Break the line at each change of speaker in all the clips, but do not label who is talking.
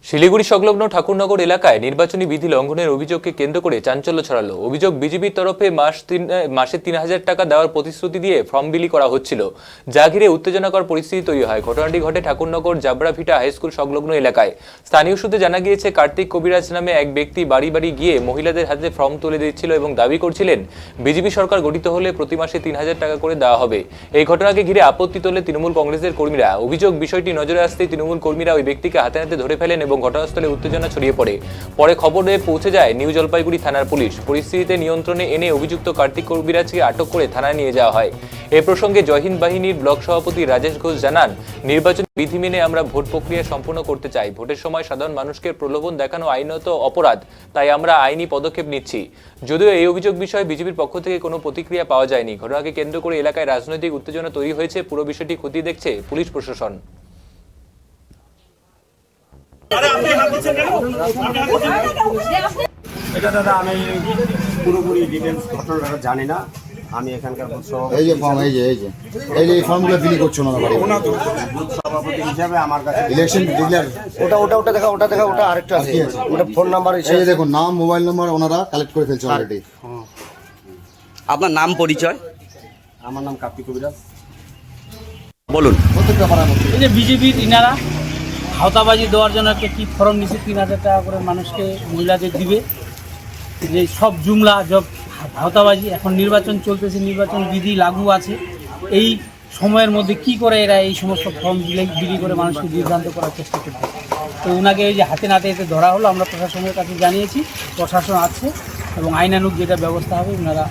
শিলিগুড়ি সংলগ্ন ঠাকুরনগর এলাকায় নির্বাচনী বিধি লঙ্ঘনের অভিযোগকে কেন্দ্র করে চাঞ্চল্য ছড়ালো। অভিযোগ, বিজেপির তরফে মাসে ৩,০০০ টাকা দেওয়ার প্রতিশ্রুতি দিয়ে ফর্ম বিলি করা হচ্ছিল, যা ঘিরে উত্তেজনাকর পরিস্থিতি তৈরি হয়। ঘটনাটি ঘটে ঠাকুরনগর জাবরাভিটা হাইস্কুল সংলগ্ন এলাকায়। স্থানীয় সূত্রে জানা গিয়েছে, কার্তিক কবিরাজ নামে এক ব্যক্তি বাড়ি বাড়ি গিয়ে মহিলাদের হাতে ফর্ম তুলে দিচ্ছিল এবং দাবি করছিলেন বিজেপি সরকার গঠিত হলে প্রতি মাসে ৩,০০০ টাকা করে দেওয়া হবে। এই ঘটনাকে ঘিরে আপত্তি তোলে তৃণমূল কংগ্রেসের কর্মীরা। অভিযোগ, বিষয়টি নজরে আসতেই তৃণমূল কর্মীরা ওই ব্যক্তিকে হাতে নাতে ধরে ফেলেন এবং ঘটনাস্থলে উত্তেজনা ছড়িয়ে পড়ে। পরে খবরে পৌঁছে যায় নিউ জলপাইগুড়ি থানার পুলিশ। পরিস্থিতিতে নিয়ন্ত্রণে এনে অভিযুক্ত কার্তিক কবিরাজকে আটক করে থানায় নিয়ে যাওয়া হয়। এ প্রসঙ্গে জয়হিন্দ বাহিনীর ব্লক সভাপতি রাজেশ ঘোষ জানান, নির্বাচনী বিধি মেনে আমরা ভোট প্রক্রিয়া সম্পন্ন করতে চাই। ভোটের সময় সাধারণ মানুষকে প্রলোভন দেখানো আইনত অপরাধ, তাই আমরা আইনি পদক্ষেপ নিচ্ছি। যদিও এই অভিযোগ বিষয়ে বিজেপির পক্ষ থেকে কোনো প্রতিক্রিয়া পাওয়া যায়নি। ঘটনাকে কেন্দ্র করে এলাকায় রাজনৈতিক উত্তেজনা তৈরি হয়েছে। পুরো বিষয়টি খতিয়ে দেখছে পুলিশ প্রশাসন।
এটা দাদা আমি পুরোপুরি ডিটেলস ঘটনাটা জানি না। আমি এখানকার
এই যে ফর্ম এই ফর্মগুলো ফিল করছো না বাড়ি
বুথ সভাপতি হিসাবে আমার কাছে
ইলেকশন ডিক্লেয়ার
ওটা দেখা ওটা আরেকটা আছে, ওটা ফোন নাম্বার
এই যে দেখুন, নাম মোবাইল নাম্বার ওনারা কালেক্ট করে ফেলছে অলরেডি।
আপনার নাম পরিচয়?
আমার নাম কার্তিক কবিরাজ।
বলুন।
এই যে বিজেপির ইনারা হাওতাবাজি দেওয়ার জন্য একটা কি ফর্ম নিচ্ছে, ৩,০০০ টাকা করে মানুষকে মহিলাদের দিবে, যে সব জুমলা সব হাওতাবাজি। এখন নির্বাচন চলতেছে, নির্বাচন বিধি লাগু আছে। এই সময়ের মধ্যে কি করে এরা এই সমস্ত ফর্ম বিলি করে মানুষকে বিভ্রান্ত করার চেষ্টা করছে। তো ওনাকে এই যে হাতে নাতে এতে ধরা হলো, আমরা প্রশাসনের কাছে জানিয়েছি, প্রশাসন আছে এবং আইনানুগ যেটা ব্যবস্থা হবে ওনারা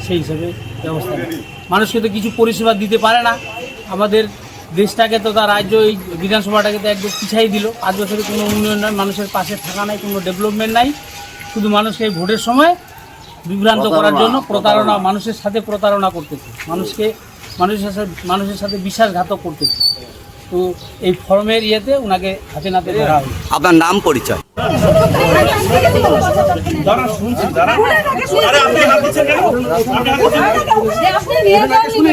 সেই হিসেবে ব্যবস্থা নেবে। মানুষকে তো কিছু পরিষেবা দিতে পারে না। আমাদের দেশটাকে তো তার রাজ্য এই বিধানসভাটাকে তো একদম পিছাই দিল। 5 বছরে কোনো উন্নয়ন নাই, মানুষের পাশে থাকা নাই, কোনো ডেভেলপমেন্ট নাই। শুধু মানুষকে এই ভোটের সময় বিভ্রান্ত করার জন্য প্রতারণা, মানুষের সাথে প্রতারণা করতেছে, মানুষের সাথে বিশ্বাসঘাতক করতেছে। তো এই ফর্মের ইয়েতে ওনাকে হাতে নাতে ধরা হবে।
আপনার নাম পরিচয়?
শুনে